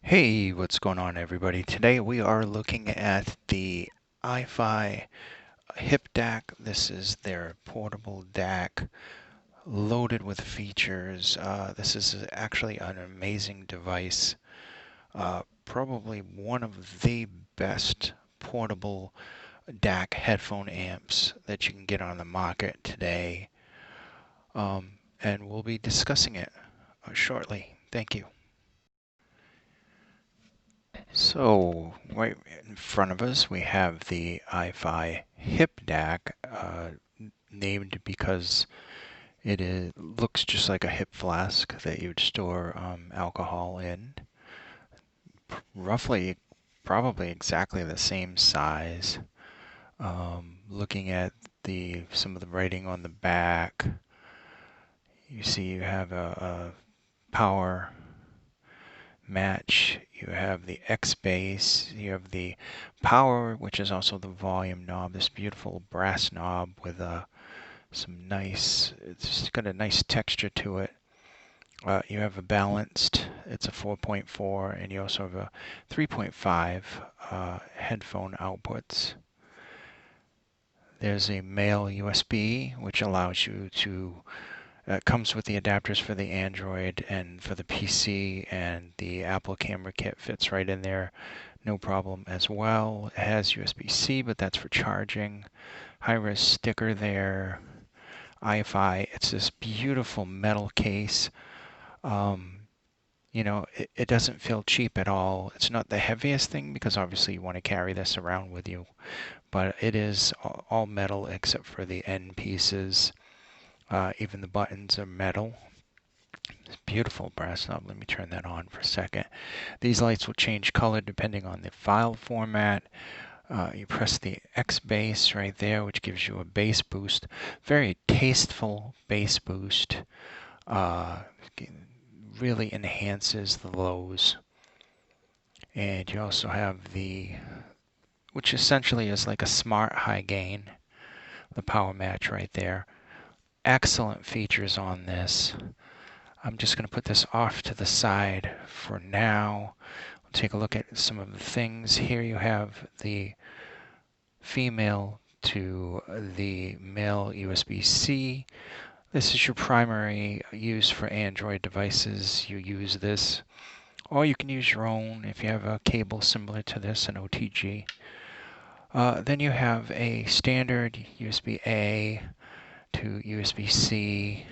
Hey, what's going on, everybody? Today we are looking at the iFi hip-dac. This is their portable DAC loaded with features. This is actually an amazing device. Probably one of the best portable DAC headphone amps that you can get on the market today. And we'll be discussing it shortly. Thank you. So right in front of us, we have the iFi hip-dac, named because looks just like a hip flask that you'd store alcohol in. Roughly, probably exactly the same size. Looking at some of the writing on the back, you see you have a power match, you have the X bass, you have the power, which is also the volume knob, this beautiful brass knob with it's got a nice texture to it. You have a balanced, it's a 4.4, and you also have a 3.5 headphone outputs. There's a male USB, which allows you to comes with the adapters for the Android and for the PC, and the Apple camera kit fits right in there, no problem as well. It has USB-C, but that's for charging. High-res sticker there. iFi. It's this beautiful metal case. It doesn't feel cheap at all. It's not the heaviest thing because obviously you want to carry this around with you, but it is all metal except for the end pieces. Even the buttons are metal. Beautiful brass knob. Let me turn that on for a second. These lights will change color depending on the file format. You press the X bass right there, which gives you a bass boost. Very tasteful bass boost. Uh, really enhances the lows. And you also have which essentially is like a smart high gain, the power match right there. Excellent features on this. I'm just going to put this off to the side for now. We'll take a look at some of the things. Here you have the female to the male USB-C. This is your primary use for Android devices. You use this, or you can use your own if you have a cable similar to this, an OTG. Then you have a standard USB-A to USB-C.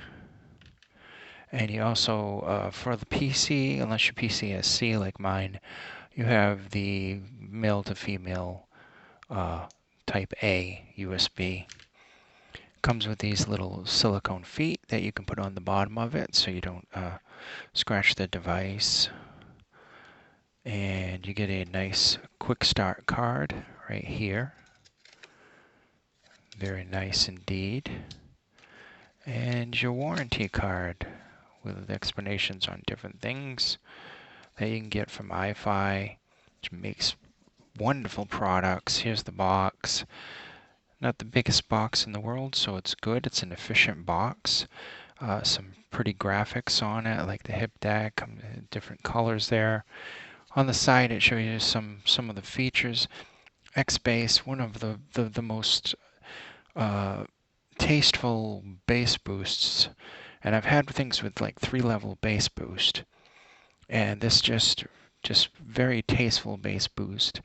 And you also, for the PC, unless your PC has C like mine, you have the male to female type A USB. Comes with these little silicone feet that you can put on the bottom of it so you don't scratch the device. And you get a nice quick start card right here. Very nice indeed. And your warranty card with explanations on different things that you can get from iFi, which makes wonderful products. Here's the box. Not the biggest box in the world, so it's good. It's an efficient box. Some pretty graphics on it, like the hip-dac, different colors there. On the side, it shows you some of the features. X-Bass, one of the most tasteful bass boosts, and I've had things with like 3-level bass boost, and this just very tasteful bass boost.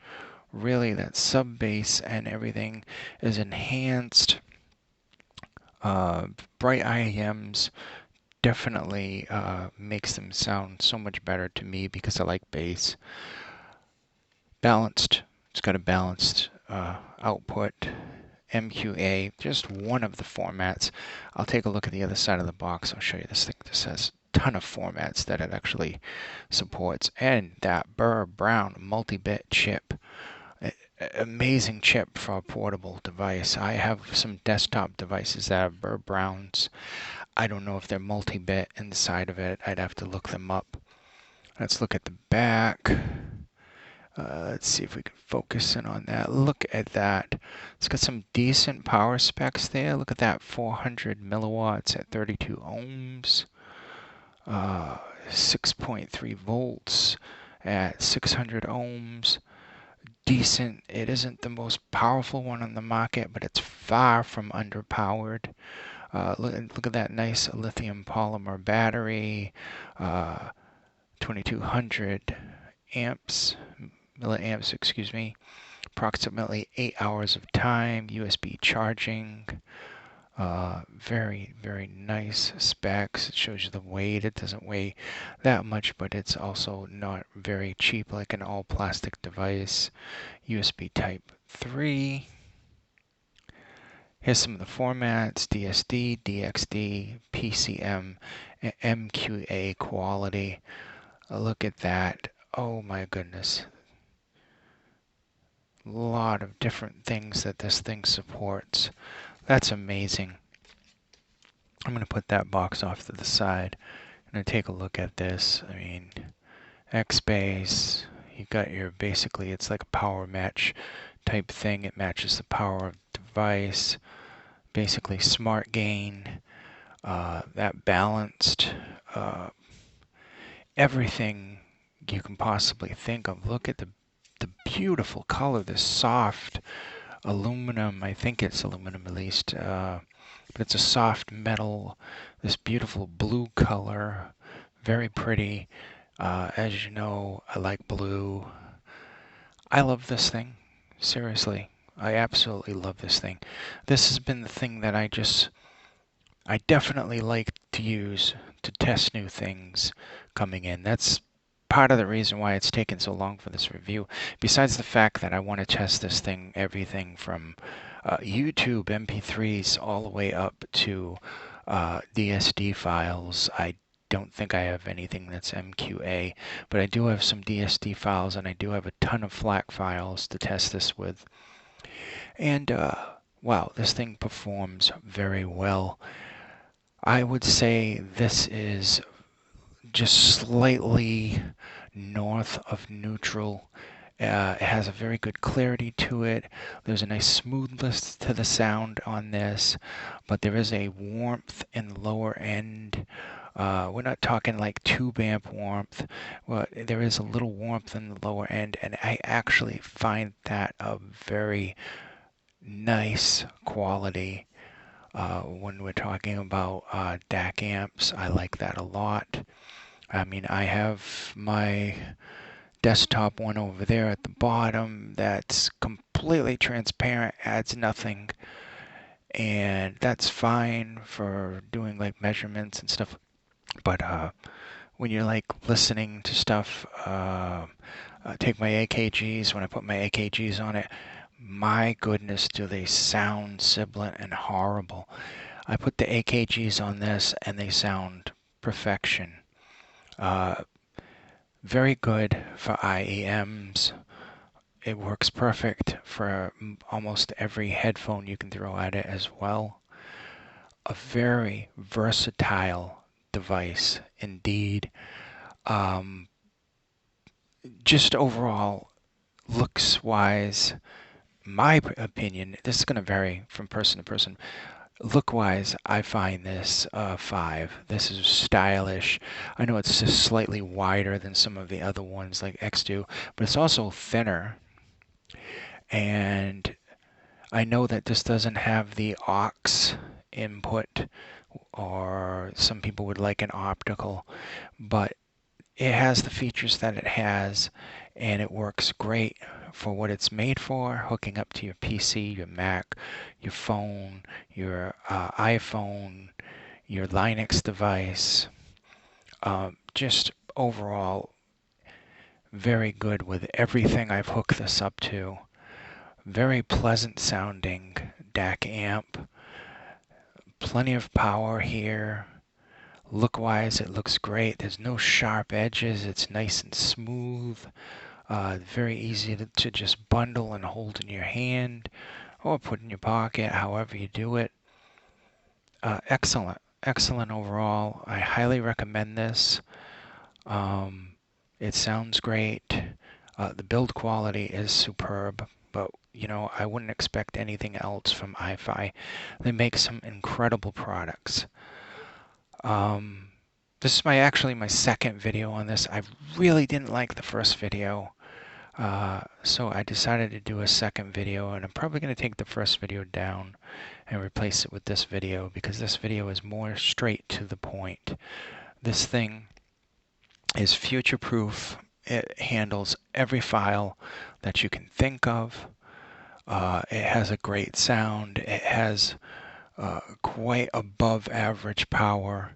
Really, that sub bass and everything is enhanced. Bright IEMs definitely makes them sound so much better to me because I like bass. Balanced. It's got a balanced output. MQA, just one of the formats. I'll take a look at the other side of the box. I'll show you this thing. This has a ton of formats that it actually supports. And that Burr Brown multi-bit chip. Amazing chip for a portable device. I have some desktop devices that have Burr Browns. I don't know if they're multi-bit inside of it. I'd have to look them up. Let's look at the back. Let's see if we can focus in on that. Look at that. It's got some decent power specs there. Look at that, 400 milliwatts at 32 ohms, 6.3 volts, at 600 ohms. Decent. It isn't the most powerful one on the market, but it's far from underpowered. Look at that nice lithium polymer battery, uh, 2200 amps, milliamps, excuse me, approximately 8 hours of time, USB charging. Very, very nice specs. It shows you the weight. It doesn't weigh that much, but it's also not very cheap like an all plastic device. USB Type 3. Here's some of the formats: DSD, DXD, PCM, and MQA quality. Look at that. Oh my goodness. A lot of different things that this thing supports. That's amazing. I'm going to put that box off to the side. I'm going to take a look at this. I mean, X-Base, you got your, basically it's like a power match type thing. It matches the power of the device. Basically smart gain, that balanced, everything you can possibly think of. Look at the beautiful color, this soft aluminum. I think it's aluminum at least, but it's a soft metal, this beautiful blue color, very pretty. As you know, I like blue. I love this thing. Seriously, I absolutely love this thing. This has been the thing that I definitely like to use to test new things coming in. That's part of the reason why it's taken so long for this review. Besides the fact that I want to test this thing, everything from YouTube MP3s all the way up to DSD files. I don't think I have anything that's MQA, but I do have some DSD files, and I do have a ton of FLAC files to test this with. And wow, this thing performs very well. I would say this is just slightly north of neutral. It has a very good clarity to it. There's a nice smoothness to the sound on this, but there is a warmth in the lower end. We're not talking like tube amp warmth. Well, there is a little warmth in the lower end, and I actually find that a very nice quality. When we're talking about DAC amps, I like that a lot. I mean, I have my desktop one over there at the bottom that's completely transparent, adds nothing, and that's fine for doing like measurements and stuff. But when you're like listening to stuff, take my AKGs, when I put my AKGs on it, my goodness, do they sound sibilant and horrible. I put the AKGs on this and they sound perfection. Uh, Very good for IEMs. It works perfect for almost every headphone you can throw at it as well. A very versatile device indeed. Um, just overall, looks wise, my opinion, this is going to vary from person to person. Look wise, I find this 5. This is stylish. I know it's just slightly wider than some of the other ones like X2, but it's also thinner. And I know that this doesn't have the aux input, or some people would like an optical, but it has the features that it has, and it works great for what it's made for, hooking up to your PC, your Mac, your phone, your iPhone, your Linux device. Just overall, very good with everything I've hooked this up to. Very pleasant sounding DAC amp. Plenty of power here. Look wise, it looks great. There's no sharp edges. It's nice and smooth. Very easy to just bundle and hold in your hand or put in your pocket, however you do it. Excellent. Excellent overall. I highly recommend this. It sounds great. The build quality is superb, but you know, I wouldn't expect anything else from iFi. They make some incredible products. Um, This is actually my second video on this. I really didn't like the first video. So I decided to do a second video, and I'm probably going to take the first video down and replace it with this video because this video is more straight to the point. This thing is future-proof. It handles every file that you can think of. It has a great sound. It has quite above average power.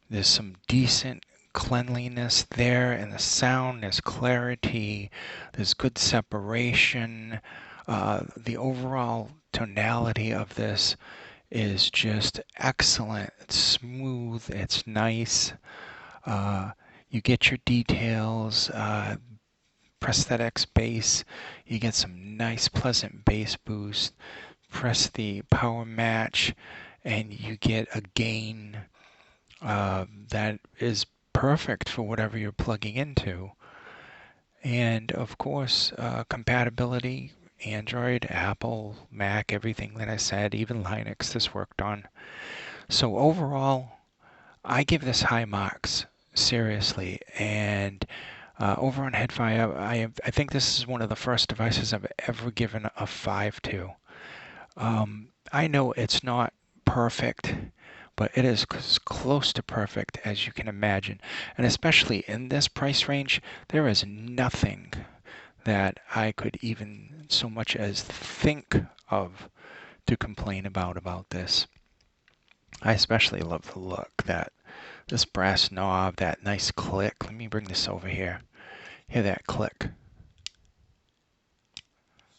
There's some decent cleanliness there in the sound. There's clarity. There's good separation. The overall tonality of this is just excellent. It's smooth. It's nice. You get your details. Prosthetics bass. You get some nice, pleasant bass boost. Press the power match, and you get a gain that is perfect for whatever you're plugging into. And of course, compatibility, Android, Apple, Mac, everything that I said, even Linux this worked on. So overall, I give this high marks, seriously. And over on HeadFi, I think this is one of the first devices I've ever given a 5 to. I know it's not perfect, but it is as close to perfect as you can imagine. And especially in this price range, there is nothing that I could even so much as think of to complain about this. I especially love the look, that this brass knob, that nice click. Let me bring this over here. Hear that click.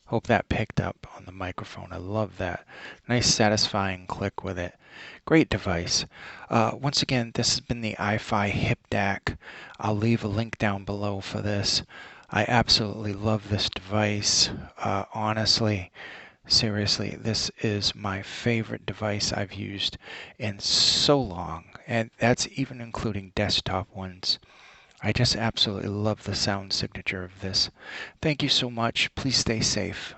Hope that picked up on the microphone. I love that. Nice satisfying click with it. Great device. Once again, this has been the iFi hip-dac. I'll leave a link down below for this. I absolutely love this device. Honestly, seriously, this is my favorite device I've used in so long. And that's even including desktop ones. I just absolutely love the sound signature of this. Thank you so much. Please stay safe.